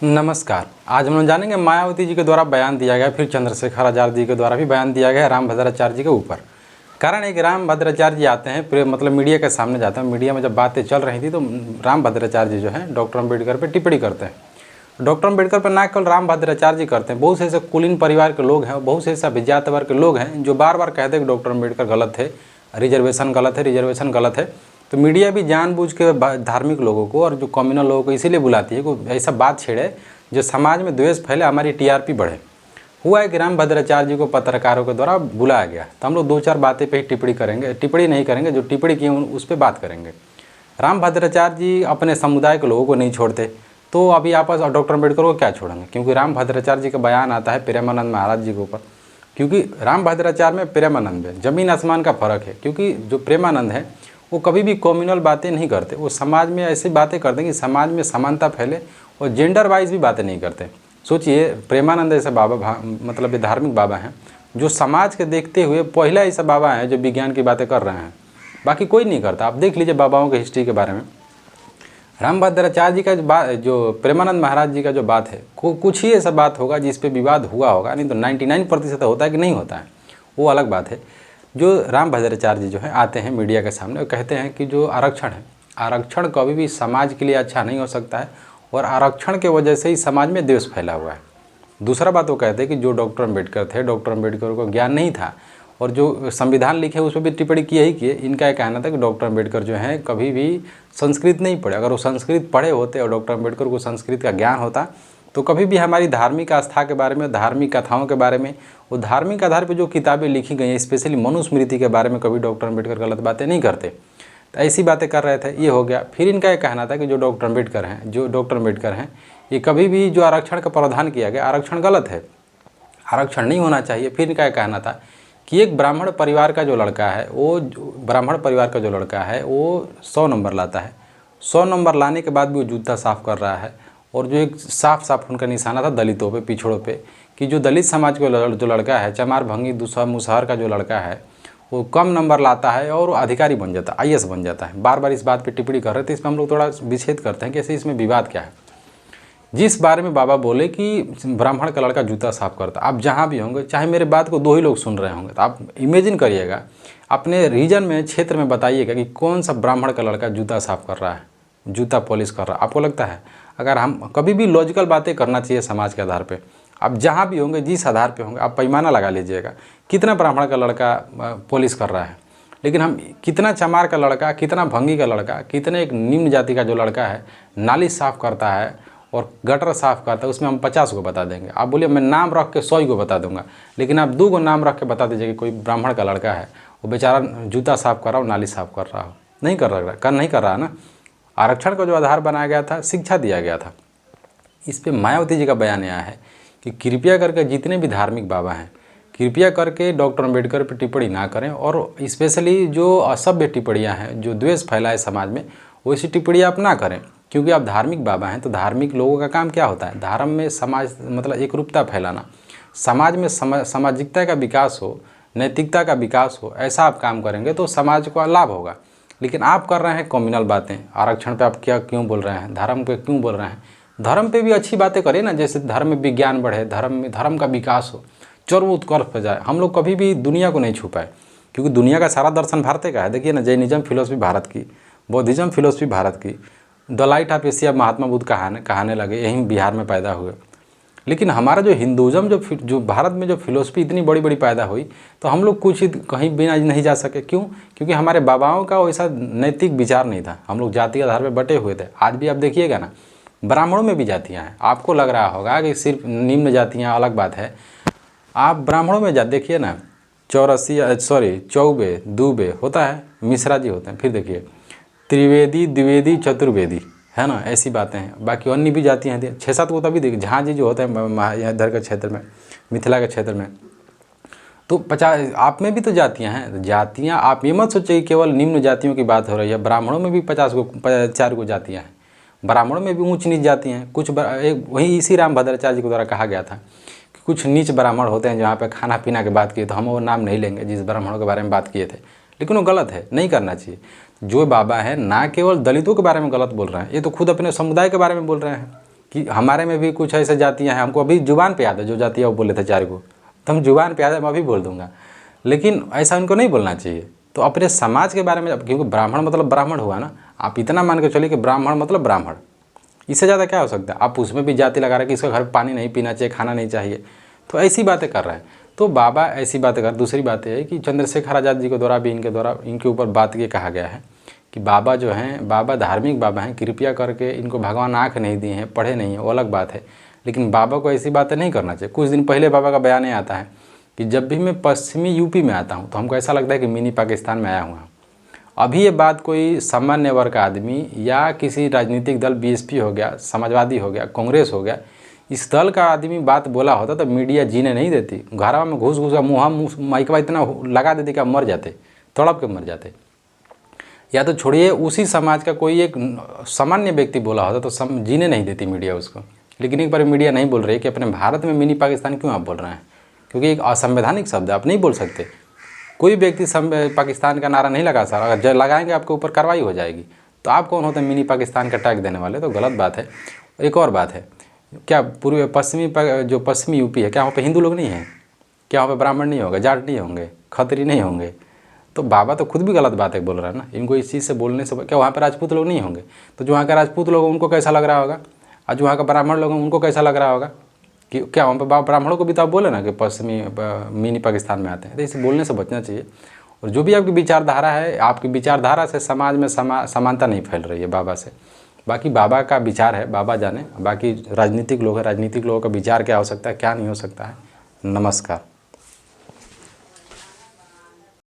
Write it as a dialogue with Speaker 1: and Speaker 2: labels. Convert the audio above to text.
Speaker 1: नमस्कार। आज हम लोग जानेंगे मायावती जी के द्वारा बयान दिया गया, फिर चंद्रशेखर आज़ाद जी के द्वारा भी बयान दिया गया रामभद्राचार्य जी के ऊपर। कारण है कि रामभद्राचार्य जी आते हैं, मतलब मीडिया के सामने जाते हैं। मीडिया में जब बातें चल रही थी तो रामभद्राचार्य जी जो है डॉक्टर अम्बेडकर पर टिप्पणी करते हैं। डॉक्टर अम्बेडकर पर ना केवल रामभद्राचार्य जी करते हैं, बहुत से ऐसे कुलीन परिवार के लोग हैं, बहुत से ऐसा विजात वर्ग के लोग हैं जो बार बार कहते हैं कि डॉक्टर अम्बेडकर गलत थे, रिजर्वेशन गलत है, रिजर्वेशन गलत है। तो मीडिया भी जानबूझ के धार्मिक लोगों को और जो कम्युनल लोगों को इसीलिए बुलाती है कि ऐसा बात छेड़े जो समाज में द्वेष फैले, हमारी टीआरपी बढ़े। हुआ है कि रामभद्राचार्य जी को पत्रकारों के द्वारा बुलाया गया, तो हम लोग दो चार बातें पे ही टिप्पणी करेंगे, टिप्पणी नहीं करेंगे, जो टिप्पणी की उस पर बात करेंगे। रामभद्राचार्य जी अपने समुदाय के लोगों को नहीं छोड़ते, तो अभी आपस और डॉक्टर अम्बेडकर को क्या छोड़ेंगे, क्योंकि रामभद्राचार्य जी का बयान आता है प्रेमानंद महाराज जी के ऊपर। क्योंकि रामभद्राचार्य में प्रेमानंद में ज़मीन आसमान का फ़र्क है। क्योंकि जो प्रेमानंद है वो कभी भी कम्युनल बातें नहीं करते, वो समाज में ऐसी बातें करते हैं कि समाज में समानता फैले, और जेंडर वाइज भी बातें नहीं करते। सोचिए, प्रेमानंद ऐसे बाबा मतलब धार्मिक बाबा हैं जो समाज के देखते हुए पहला ऐसा बाबा है जो विज्ञान की बातें कर रहे हैं, बाकी कोई नहीं करता। आप देख लीजिए बाबाओं की हिस्ट्री के बारे में। रामभद्राचार्य जी का जो प्रेमानंद महाराज जी का जो बात है, कुछ ही ऐसा बात होगा जिस पे विवाद हुआ होगा, नहीं तो 99% होता है कि नहीं होता है, वो अलग बात है। जो रामभद्राचार्य जी जो है आते हैं मीडिया के सामने और कहते हैं कि जो आरक्षण है, आरक्षण कभी भी समाज के लिए अच्छा नहीं हो सकता है, और आरक्षण के वजह से ही समाज में द्वेष फैला हुआ है। दूसरा बात वो कहते हैं कि जो डॉक्टर अम्बेडकर थे, डॉक्टर अम्बेडकर को ज्ञान नहीं था, और जो संविधान लिखे उस पर भी टिप्पणी किए ही किए। इनका यह कहना था कि डॉक्टर अम्बेडकर जो है कभी भी संस्कृत नहीं पढ़े। अगर वो संस्कृत पढ़े होते और डॉक्टर अम्बेडकर को संस्कृत का ज्ञान होता तो कभी भी हमारी धार्मिक आस्था के बारे में, धार्मिक कथाओं के बारे में, वो धार्मिक आधार पर जो किताबें लिखी गई हैं, स्पेशली मनुस्मृति के बारे में, कभी डॉक्टर अम्बेडकर गलत बातें नहीं करते। तो ऐसी बातें कर रहे थे, ये हो गया। फिर इनका यह कहना था कि जो डॉक्टर अम्बेडकर हैं ये कभी भी जो आरक्षण का प्रावधान किया गया, आरक्षण गलत है, आरक्षण नहीं होना चाहिए। फिर इनका यह कहना था कि एक ब्राह्मण परिवार का जो लड़का है, वो 100 नंबर लाता है। 100 नंबर लाने के बाद भी वो जूता साफ़ कर रहा है। और जो एक साफ उनका निशाना था दलितों पे, पिछड़ों पे, कि जो दलित समाज का जो लड़का है, चमार भंगी दूसरा मुसहर का जो लड़का है, वो कम नंबर लाता है और वो अधिकारी बन जाता है, आईएएस बन जाता है। बार बार इस बात पे टिप्पणी कर रहे थे। इसमें हम लोग थोड़ा विच्छेद करते हैं कि ऐसे इसमें विवाद क्या है। जिस बारे में बाबा बोले कि ब्राह्मण का लड़का जूता साफ करता, आप जहाँ भी होंगे, चाहे मेरे बात को 2 ही लोग सुन रहे होंगे, तो आप इमेजिन करिएगा, अपने रीजन में, क्षेत्र में बताइएगा कि कौन सा ब्राह्मण का लड़का जूता साफ कर रहा है, जूता पॉलिश कर रहा है। आपको लगता है? अगर हम कभी भी लॉजिकल बातें करना चाहिए समाज के आधार पे, आप जहाँ भी होंगे, जिस आधार पे होंगे, आप पैमाना लगा लीजिएगा कितना ब्राह्मण का लड़का पॉलिश कर रहा है। लेकिन हम कितना चमार का लड़का, कितना भंगी का लड़का, कितने एक निम्न जाति का जो लड़का है नाली साफ़ करता है और गटर साफ़ करता है, उसमें हम 50 को बता देंगे। आप बोलिए मैं नाम रख के 100 को बता दूंगा, लेकिन आप 2 को नाम रख के बता दीजिए कि कोई ब्राह्मण का लड़का है, वो बेचारा जूता साफ़ कर रहा हो, नाली साफ़ कर रहा हो। नहीं कर रहा ना। आरक्षण का जो आधार बनाया गया था, शिक्षा दिया गया था। इस पे मायावती जी का बयान आया है कि कृपया करके जितने भी धार्मिक बाबा हैं, कृपया करके डॉक्टर अम्बेडकर पर टिप्पणी ना करें, और स्पेशली जो असभ्य टिप्पणियाँ हैं, जो द्वेष फैलाए समाज में, वैसी टिप्पणी आप ना करें। क्योंकि आप धार्मिक बाबा हैं, तो धार्मिक लोगों का काम क्या होता है? धर्म में समाज मतलब एकरूपता फैलाना, समाज में सामाजिकता का विकास हो, नैतिकता का विकास हो, ऐसा आप काम करेंगे तो समाज को लाभ होगा। लेकिन आप कर रहे हैं कम्युनल बातें। आरक्षण पे आप क्यों बोल रहे हैं? धर्म पे क्यों बोल रहे हैं? धर्म पे भी अच्छी बातें करें ना, जैसे धर्म में विज्ञान बढ़े, धर्म का विकास हो, चरमोत्कर्ष पे जाए। हम लोग कभी भी दुनिया को नहीं छुपाए, क्योंकि दुनिया का सारा दर्शन भारत का है। देखिए ना, जैनिज्म फिलोसफी भारत की, बौद्धिज्म फिलोसफी भारत की, the light of Asia Mahatma Buddha कहाने लगे, यहीं बिहार में पैदा हुए। लेकिन हमारा जो हिंदुज़म जो भारत में जो फिलोसफी इतनी बड़ी बड़ी पैदा हुई, तो हम लोग कुछ कहीं बिना नहीं जा सके। क्यों? क्योंकि हमारे बाबाओं का वैसा नैतिक विचार नहीं था। हम लोग जाति आधार पर बटे हुए थे। आज भी आप देखिएगा ना, ब्राह्मणों में भी जातियाँ हैं। आपको लग रहा होगा कि सिर्फ निम्न जातियाँ, अलग बात है। आप ब्राह्मणों में देखिए ना, चौबे, दूबे होता है, मिश्रा जी होते हैं, फिर देखिए त्रिवेदी, द्विवेदी, चतुर्वेदी, है ना, ऐसी बातें हैं। बाकी अन्य भी जातियाँ हैं, 6-7 को तभी देखिए। झाँ जी जो होते हैं इधर के क्षेत्र में, मिथिला के क्षेत्र में, तो 50 आप में भी तो जातियाँ हैं। जातियाँ आप ये मत सोचिए कि केवल निम्न जातियों की बात हो रही है। ब्राह्मणों में भी 4 को जातियाँ हैं। ब्राह्मणों में भी ऊँच नीच जातियाँ हैं। कुछ वही इसी रामभद्राचार्य जी के द्वारा कहा गया था कि कुछ नीच ब्राह्मण होते हैं जहाँ पे खाना पीना की बात की, तो हम वो नाम नहीं लेंगे जिस ब्राह्मणों के बारे में बात किए थे। लेकिन वो गलत है, नहीं करना चाहिए। जो बाबा है ना केवल दलितों के बारे में गलत बोल रहे हैं, ये तो खुद अपने समुदाय के बारे में बोल रहे हैं कि हमारे में भी कुछ ऐसे जातियाँ हैं, हमको अभी जुबान पे याद है जो जातियाँ वो बोले थे 4 को, तो हम जुबान पे याद है, मैं अभी बोल दूँगा, लेकिन ऐसा उनको नहीं बोलना चाहिए। तो अपने समाज के बारे में, क्योंकि ब्राह्मण मतलब ब्राह्मण हुआ ना, आप इतना मान के चलिए कि ब्राह्मण मतलब ब्राह्मण, इससे ज़्यादा क्या हो सकता है। आप उसमें भी जाति लगा रहे हैं कि इसका घर पानी नहीं पीना चाहिए, खाना नहीं चाहिए, तो ऐसी बातें कर रहे हैं। तो बाबा ऐसी बातें कर। दूसरी बात यह है कि चंद्रशेखर आज़ाद जी के द्वारा भी इनके ऊपर बात ये कहा गया है कि बाबा जो हैं, बाबा धार्मिक बाबा हैं, कृपया करके इनको भगवान आँख नहीं दिए हैं, पढ़े नहीं हैं, वो अलग बात है, लेकिन बाबा को ऐसी बातें नहीं करना चाहिए। कुछ दिन पहले बाबा का बयान आता है कि जब भी मैं पश्चिमी यूपी में आता हूँ तो हमको ऐसा लगता है कि मिनी पाकिस्तान में आया हुआ हूँ। अभी ये बात कोई सामान्य वर्ग का आदमी या किसी राजनीतिक दल बीएसपी हो गया, समाजवादी हो गया, कांग्रेस हो गया, इस दल का आदमी बात बोला होता तो मीडिया जीने नहीं देती, घरवा में घुस घुस मुँह माइकवा इतना लगा देती कि मर जाते, तड़प के मर जाते। या तो छोड़िए उसी समाज का कोई एक सामान्य व्यक्ति बोला होता तो जीने नहीं देती मीडिया उसको। लेकिन एक बार मीडिया नहीं बोल रही कि अपने भारत में मिनी पाकिस्तान क्यों आप बोल रहे हैं, क्योंकि एक असंवैधानिक शब्द है, आप नहीं बोल सकते। कोई व्यक्ति पाकिस्तान का नारा नहीं लगा सकता, अगर लगाएंगे आपके ऊपर कार्रवाई हो जाएगी। तो आप कौन होते हैं मिनी पाकिस्तान का टैग देने वाले, तो गलत बात है। एक और बात है, क्या पूर्व पश्चिमी यूपी है, क्या वहाँ पे हिंदू लोग नहीं हैं, क्या वहाँ पे ब्राह्मण नहीं होंगे, जाट नहीं होंगे, खत्री नहीं होंगे। तो बाबा तो खुद भी गलत बात है बोल रहा है ना, इनको इस चीज़ से बोलने से क्या वहाँ पे राजपूत लोग नहीं होंगे, तो जो वहाँ के राजपूत लोग उनको कैसा लग रहा होगा, और जो वहाँ का ब्राह्मण लोग उनको कैसा लग रहा होगा कि क्या वहाँ पे ब्राह्मणों को भी तो आप बोले ना कि पश्चिमी मिनी पाकिस्तान में आते हैं। तो इसे बोलने से बचना चाहिए। और जो भी आपकी विचारधारा है, आपकी विचारधारा से समाज में समानता नहीं फैल रही है बाबा से। बाकी बाबा का विचार है, बाबा जाने। बाकी राजनीतिक लोग हैं, राजनीतिक लोगों का विचार क्या हो सकता है, क्या नहीं हो सकता है। नमस्कार।